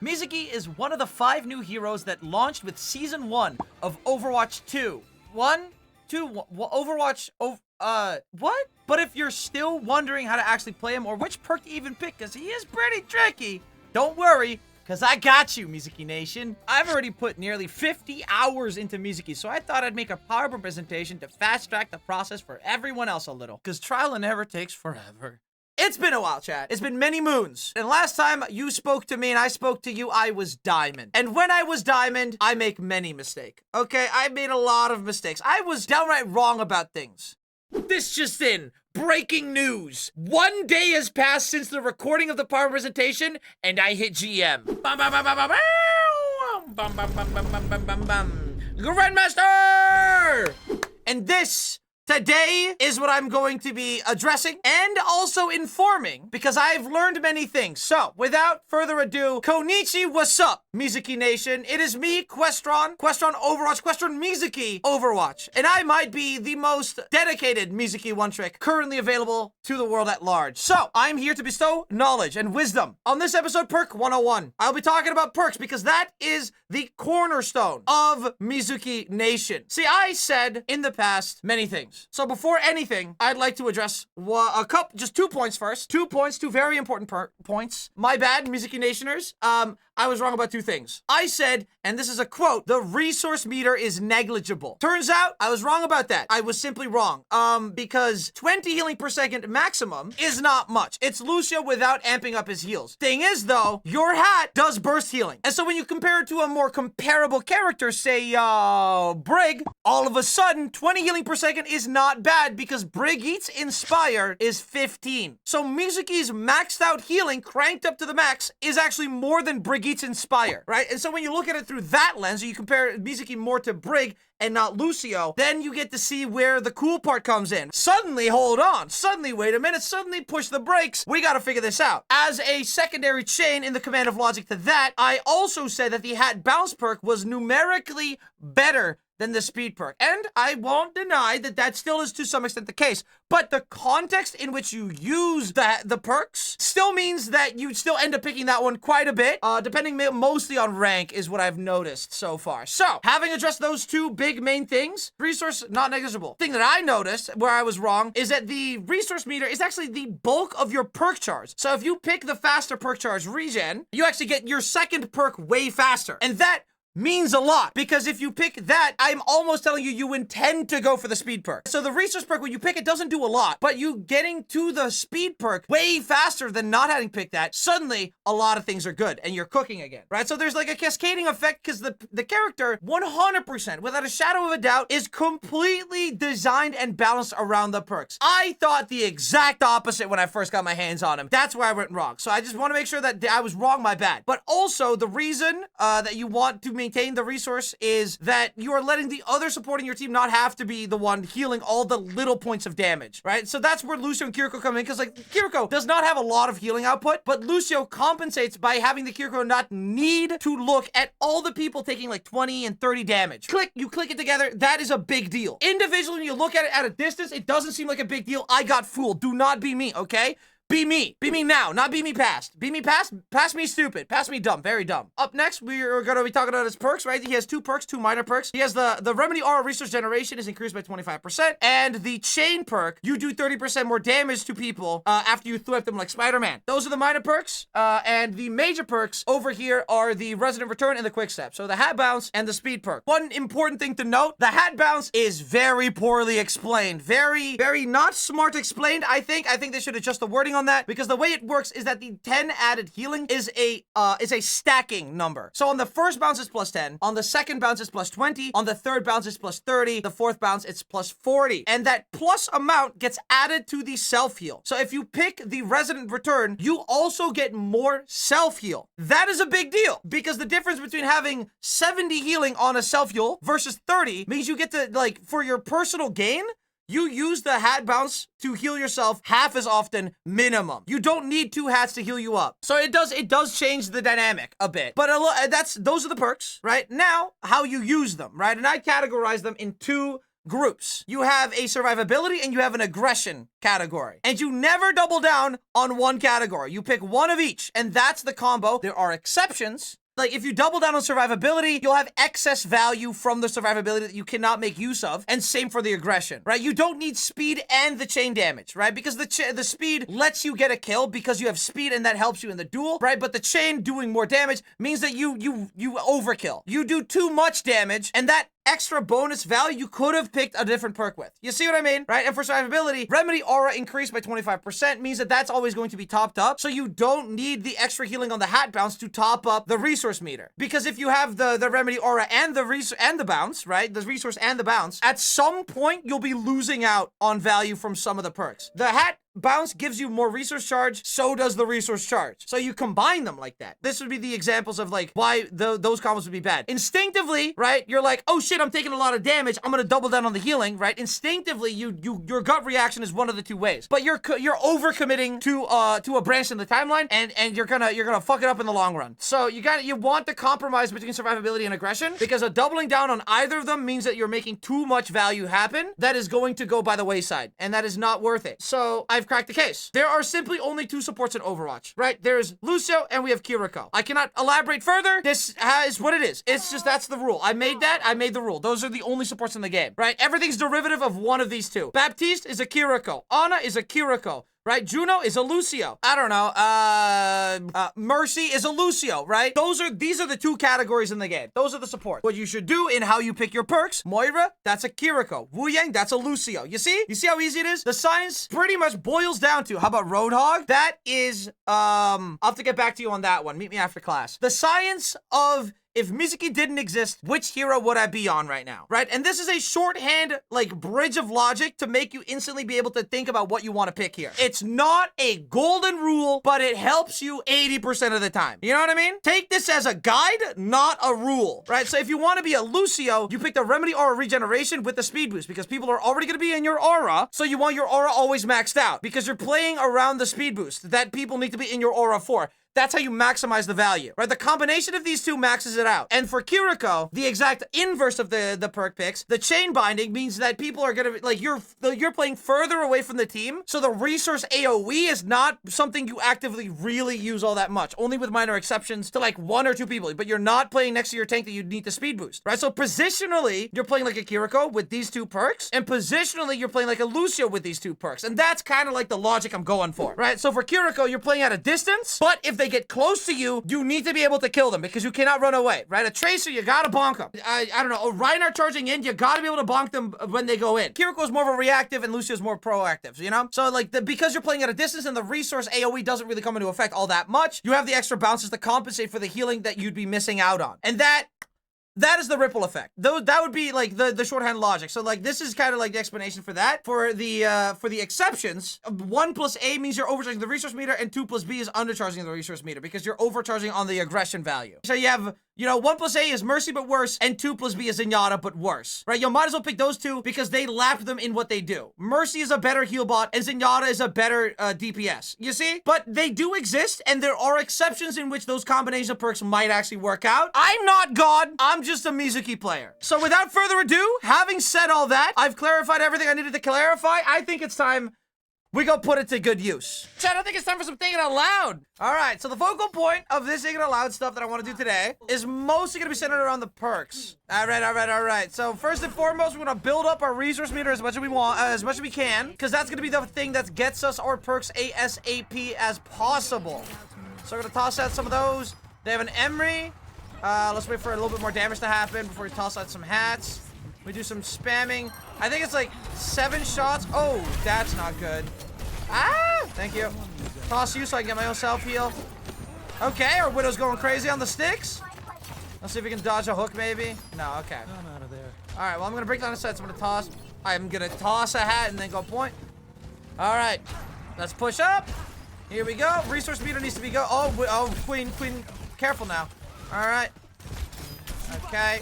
Mizuki is one of the 5 new heroes that launched with Season 1 of Overwatch 2. Overwatch, what? But if you're still wondering how to actually play him or which perk to even pick, because he is pretty tricky, don't worry, because I got you, Mizuki Nation. I've already put nearly 50 hours into Mizuki, so I thought I'd make a PowerPoint presentation to fast-track the process for everyone else a little, because trial and error takes forever. It's been a while, chat. It's been many moons. And last time you spoke to me and I spoke to you, I was Diamond. And when I was Diamond, I make many mistakes. Okay, I made a lot of mistakes. I was downright wrong about things. This just in. Breaking news. 1 day has passed since the recording of the power presentation, and I hit GM. Grandmaster! And this today is what I'm going to be addressing and also informing, because I've learned many things. So, without further ado, konnichiwassup, Mizuki Nation. It is me, Questron Overwatch, Questron Mizuki Overwatch. And I might be the most dedicated Mizuki one-trick currently available to the world at large. So, I'm here to bestow knowledge and wisdom. On this episode, Perk 101, I'll be talking about perks because that is the cornerstone of Mizuki Nation. See, I said in the past many things. So before anything, I'd like to address just 2 points first. 2 points, 2 very important points. My bad, Mizuki Nationers. I was wrong about 2 things. I said, and this is a quote, the resource meter is negligible. Turns out, I was wrong about that. I was simply wrong. Because 20 healing per second maximum is not much. It's Lucio without amping up his heals. Thing is, though, your hat does burst healing. And so when you compare it to a more comparable character, say, Brig, all of a sudden, 20 healing per second is not bad because Brigitte's Inspire is 15. So Mizuki's maxed out healing, cranked up to the max, is actually more than Brigitte's Inspire, right? And so when you look at it through that lens, or you compare Mizuki more to Brig and not Lucio, then you get to see where the cool part comes in. Suddenly, hold on. Suddenly, wait a minute. Suddenly, push the brakes. We gotta figure this out. As a secondary chain in the command of logic to that, I also said that the hat bounce perk was numerically better than the speed perk. And I won't deny that that still is to some extent the case. But the context in which you use the perks still means that you still end up picking that one quite a bit, depending mostly on rank is what I've noticed so far. So, having addressed those 2 big main things, resource not negligible. Thing that I noticed, where I was wrong, is that the resource meter is actually the bulk of your perk charge. So if you pick the faster perk charge regen, you actually get your second perk way faster. And that means a lot, because if you pick that, I'm almost telling you, you intend to go for the speed perk. So the resource perk, when you pick it, doesn't do a lot, but you getting to the speed perk way faster than not having picked that, suddenly a lot of things are good and you're cooking again, right? So there's like a cascading effect because the character 100%, without a shadow of a doubt, is completely designed and balanced around the perks. I thought the exact opposite when I first got my hands on him. That's where I went wrong. So I just want to make sure that I was wrong, my bad. But also the reason that you want to maintain the resource is that you are letting the other support in your team not have to be the one healing all the little points of damage, right? So that's where Lucio and Kiriko come in, because like Kiriko does not have a lot of healing output, but Lucio compensates by having the Kiriko not need to look at all the people taking like 20 and 30 damage. You click it together, that is a big deal. Individually, when you look at it at a distance, it doesn't seem like a big deal. I got fooled. Do not be me, okay? Be me. Be me now, not be me past. Be me past, pass me stupid. Pass me dumb, very dumb. Up next, we're going to be talking about his perks, right? He has 2 perks, 2 minor perks. He has the Remedy Aura Resource Generation is increased by 25%, and the Chain perk, you do 30% more damage to people after you thwip them like Spider-Man. Those are the minor perks, and the major perks over here are the Resident Return and the Quick Step. So the Hat Bounce and the Speed perk. One important thing to note, the Hat Bounce is very poorly explained. Very, very not smart explained, I think. I think they should adjust the wording on that, because the way it works is that the 10 added healing is a stacking number. So on the first bounce it's plus 10, on the second bounce it's plus 20, on the third bounce it's plus 30, the fourth bounce it's plus 40, and that plus amount gets added to the self-heal. So if you pick the Resident Return, you also get more self-heal. That is a big deal, because the difference between having 70 healing on a self-heal versus 30 means you get to, like, for your personal gain, you use the hat bounce to heal yourself half as often minimum. You don't need 2 hats to heal you up. So it does change the dynamic a bit. But those are the perks, right? Now, how you use them, right? And I categorize them in 2 groups. You have a survivability and you have an aggression category. And you never double down on one category. You pick one of each, and that's the combo. There are exceptions. Like, if you double down on survivability, you'll have excess value from the survivability that you cannot make use of, and same for the aggression, right? You don't need speed and the chain damage, right? Because the speed lets you get a kill because you have speed and that helps you in the duel, right? But the chain doing more damage means that you overkill. You do too much damage, and that extra bonus value you could have picked a different perk with. You see what I mean, right? And for survivability, remedy aura increased by 25% means that that's always going to be topped up, so you don't need the extra healing on the hat bounce to top up the resource meter. Because if you have the remedy aura and the bounce, right? The resource and the bounce, at some point you'll be losing out on value from some of the perks. The hat bounce gives you more resource charge, so does the resource charge. So you combine them like that. This would be the examples of like why those combos would be bad. Instinctively, right, you're like, oh shit, I'm taking a lot of damage, I'm gonna double down on the healing, right? Instinctively, your gut reaction is one of the two ways. But you're overcommitting to a branch in the timeline, and you're gonna fuck it up in the long run. So you want the compromise between survivability and aggression, because a doubling down on either of them means that you're making too much value happen that is going to go by the wayside, and that is not worth it. So I've cracked the case. There are simply only two supports in Overwatch, right? There's Lucio and we have Kiriko. I cannot elaborate further. This is what it is. It's just, that's the rule. I made the rule. Those are the only supports in the game, right? Everything's derivative of one of these two. Baptiste is a Kiriko. Ana is a Kiriko. Right? Juno is a Lucio. I don't know. Mercy is a Lucio, right? These are the two categories in the game. Those are the supports. What you should do in how you pick your perks, Moira, that's a Kiriko. Wu Yang, that's a Lucio. You see? You see how easy it is? The science pretty much boils down to, how about Roadhog? That is, I'll have to get back to you on that one. Meet me after class. The science of, if Mizuki didn't exist, which hero would I be on right now, right? And this is a shorthand, like, bridge of logic to make you instantly be able to think about what you want to pick here. It's not a golden rule, but it helps you 80% of the time. You know what I mean? Take this as a guide, not a rule, right? So if you want to be a Lucio, you pick the Remedy Aura Regeneration with the speed boost, because people are already going to be in your aura, so you want your aura always maxed out, because you're playing around the speed boost that people need to be in your aura for. That's how you maximize the value, right? The combination of these two maxes it out. And for Kiriko, the exact inverse of the perk picks, the chain binding means that people are gonna, like, you're playing further away from the team, so the resource AoE is not something you actively really use all that much, only with minor exceptions to like one or two people, but you're not playing next to your tank that you need the speed boost, right? So positionally, you're playing like a Kiriko with these two perks, and positionally, you're playing like a Lucio with these two perks, and that's kind of like the logic I'm going for, right? So for Kiriko, you're playing at a distance, but if they get close to you, you need to be able to kill them because you cannot run away, right? A Tracer, you gotta bonk them. I don't know, a Reinhardt charging in, you gotta be able to bonk them when they go in. Kiriko's more of a reactive and Lucio's more proactive, you know? So like, because you're playing at a distance and the resource AoE doesn't really come into effect all that much, you have the extra bounces to compensate for the healing that you'd be missing out on. And that is the ripple effect. That would be like the shorthand logic. So like, this is kind of like the explanation for that. For the exceptions, 1 plus A means you're overcharging the resource meter, and 2 plus B is undercharging the resource meter because you're overcharging on the aggression value. So you have, you know, 1 plus A is Mercy but worse, and 2 plus B is Zenyatta but worse, right? You might as well pick those two because they lap them in what they do. Mercy is a better heal bot, and Zenyatta is a better DPS. You see? But they do exist, and there are exceptions in which those combination of perks might actually work out. I'm not God. I'm just a Mizuki player. So without further ado, having said all that, I've clarified everything I needed to clarify. I think it's time we go put it to good use. Chad, I think it's time for some thinking out loud. All right, so the focal point of this thinking out loud stuff that I want to do today is mostly going to be centered around the perks. All right. So first and foremost, we're going to build up our resource meter as much as we want, as much as we can, because that's going to be the thing that gets us our perks ASAP as possible. So we're going to toss out some of those. They have an Emery. Let's wait for a little bit more damage to happen before we toss out some hats. We do some spamming. I think it's like 7 shots. Oh, that's not good. Ah! Thank you. Toss you so I can get my own self-heal. Okay, our Widow's going crazy on the sticks. Let's see if we can dodge a hook, maybe. No, okay. I'm out of there. Alright, well, I'm going to break down the sets. I'm going to toss a hat and then go point. Alright. Let's push up. Here we go. Resource meter needs to be oh, Queen. Careful now. Alright. Okay.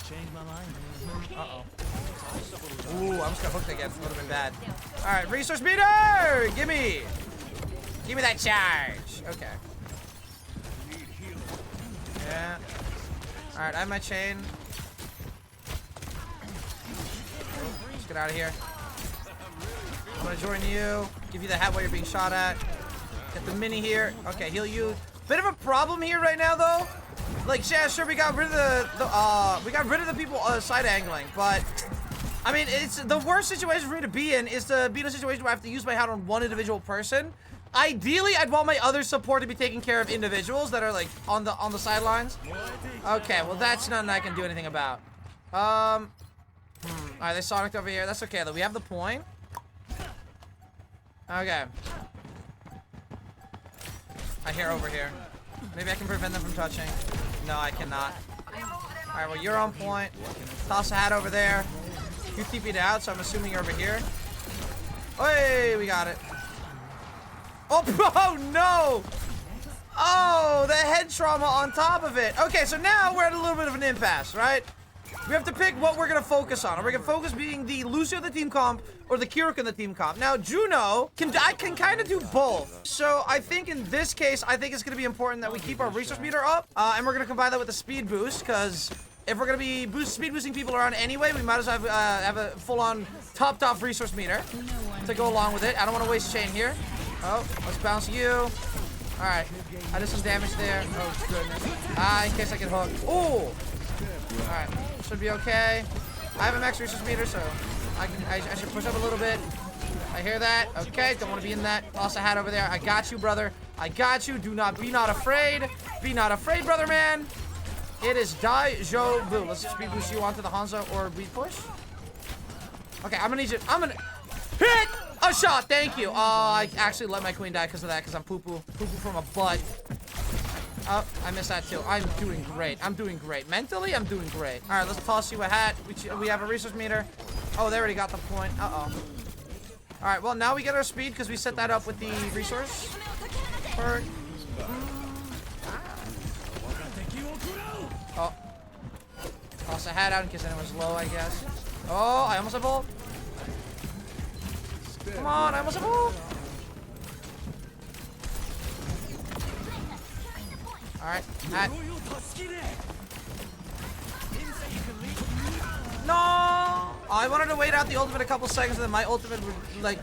Change my mind. Uh-oh. Ooh, I'm just gonna hook again. It would have been bad. Alright, resource meter! Gimme that charge. Okay. Yeah. Alright, I have my chain. get out of here. I'm gonna join you. Give you the hat while you're being shot at. Get the mini here. Okay, heal you. Bit of a problem here right now, though. Like, yeah, sure, we got rid of the people side angling, but I mean, it's the worst situation for me to be in is to be in a situation where I have to use my hat on one individual person. Ideally, I'd want my other support to be taking care of individuals that are like on the sidelines. Okay, well that's nothing I can do anything about. Alright, they sonicked over here. That's okay though. We have the point. Okay. I hear over here. Maybe I can prevent them from touching. No, I cannot. Alright, well you're on point. Toss a hat over there. You TP'd out, so I'm assuming you're over here. Hey, we got it. Oh, oh no! Oh, the head trauma on top of it. Okay, so now we're at a little bit of an impasse, right? We have to pick what we're gonna focus on. Are we gonna focus being the Lucio in the team comp or the Kiruk in the team comp? Now, Juno, I can kind of do both. So I think in this case, I think it's gonna be important that we keep our resource meter up. And we're gonna combine that with the speed boost, because if we're gonna be speed boosting people around anyway, we might as well have a full-on top resource meter to go along with it. I don't want to waste chain here. Oh, let's bounce you. All right, I did some damage there. Oh goodness. In case I get hooked. Ooh. All right, should be okay. I have a max resource meter, so I should push up a little bit. I hear that. Okay, don't want to be in that. Toss a hat over there. I got you, brother. I got you. Be not afraid. Be not afraid, brother man. It is Daijobu. Let's speed boost you onto the Hanzo or we push. Okay, I'm gonna need you. I'm gonna hit a shot. Thank you. Oh, I actually let my queen die because of that, because I'm poo-poo from a butt. Oh, I missed that too. I'm doing great. I'm doing great. Mentally, I'm doing great. All right, let's toss you a hat. We have a resource meter. Oh, they already got the point. Uh-oh. All right, well, now we get our speed because we set that up with the resource. Perk. Oh. Toss a hat out in case anyone's low, I guess. Oh, I almost have ult. Come on, I almost have ult. Alright, hat. No! Oh, I wanted to wait out the ultimate a couple seconds and then my ultimate would, like,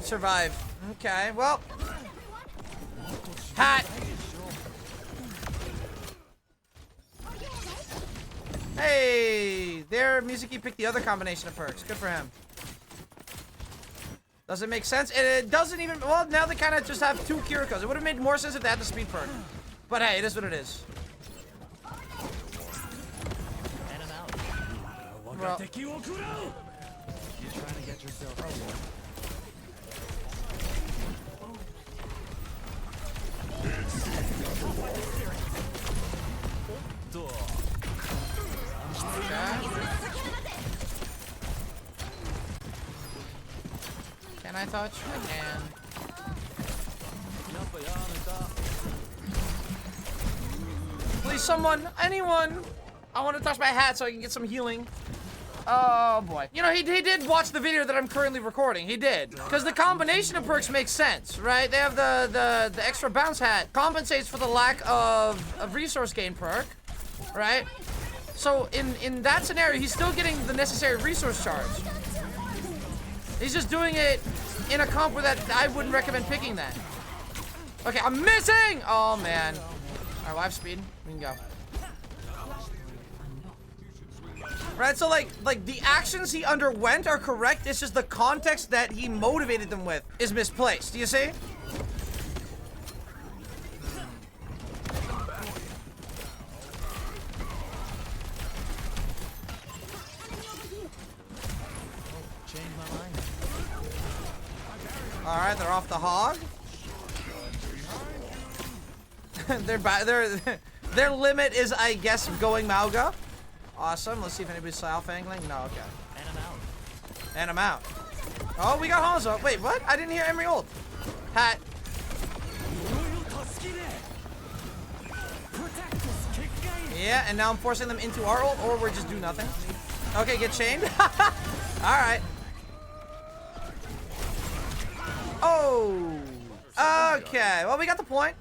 survive. Okay, well. Hat! Hey! There, Mizuki picked the other combination of perks. Good for him. Does it make sense? It doesn't even... Well, now they kind of just have two Kirikos. It would have made more sense if they had the speed perk. But hey, it is what it is. Well, You're trying to get yourself Can I touch? I can. Please, someone, anyone. I want to touch my hat so I can get some healing. Oh boy. You know, he did watch the video that I'm currently recording. He did. Because the combination of perks makes sense, right? They have the extra bounce hat. Compensates for the lack of resource gain perk, right? So in that scenario, he's still getting the necessary resource charge. He's just doing it in a comp where that I wouldn't recommend picking that. Okay, I'm missing! Oh man. Alright, well, I have speed. We can go. Right, so like the actions he underwent are correct. It's just the context that he motivated them with is misplaced. Do you see? All right, they're off the hog. Their limit is, I guess, going Mauga. Awesome. Let's see if anybody's alpha angling. No, okay. And I'm out. And I'm out. Oh, we got Hanzo. Wait, what? I didn't hear Emery ult. Hat. Yeah, and now I'm forcing them into our ult, or we're just do nothing. Okay, get chained. All right. Oh. Okay. Well, we got the point.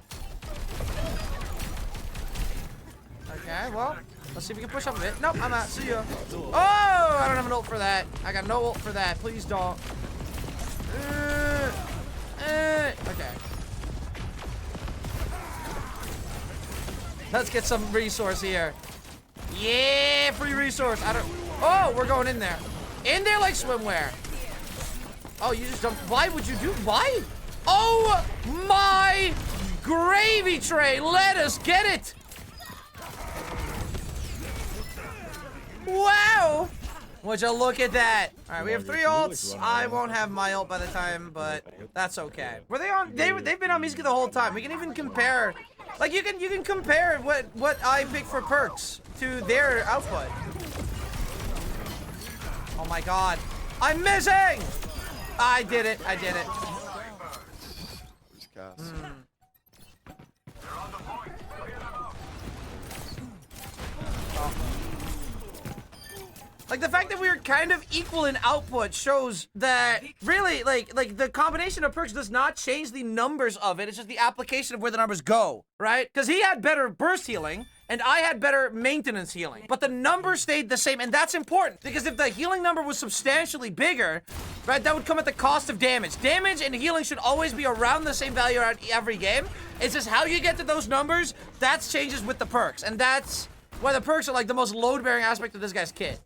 Okay. Well, Let's see if we can push up a bit. Nope, I'm out. See ya. Oh, I don't have an ult for that. I got no ult for that. Please don't. Okay. Let's get some resource here. Yeah, free resource. I don't. Oh, we're going in there. In there like swimwear. Oh, you just don't. Why would you do? Why? Oh my gravy tray. Let us get it. Wow. Would you look at that? All right, we have 3 ults. I won't have my ult by the time, but that's okay. Were they on? They've been on Mizuki the whole time. We can even compare. Like you can compare what I pick for perks to their output. Oh my god. I'm missing! I did it. I did it. Like the fact that we are kind of equal in output shows that really like the combination of perks does not change the numbers of it. It's just the application of where the numbers go, right? Because he had better burst healing and I had better maintenance healing, but the number stayed the same, and that's important because if the healing number was substantially bigger, right, that would come at the cost of damage. Damage and healing should always be around the same value at every game. It's just how you get to those numbers that changes with the perks, and that's why the perks are like the most load-bearing aspect of this guy's kit.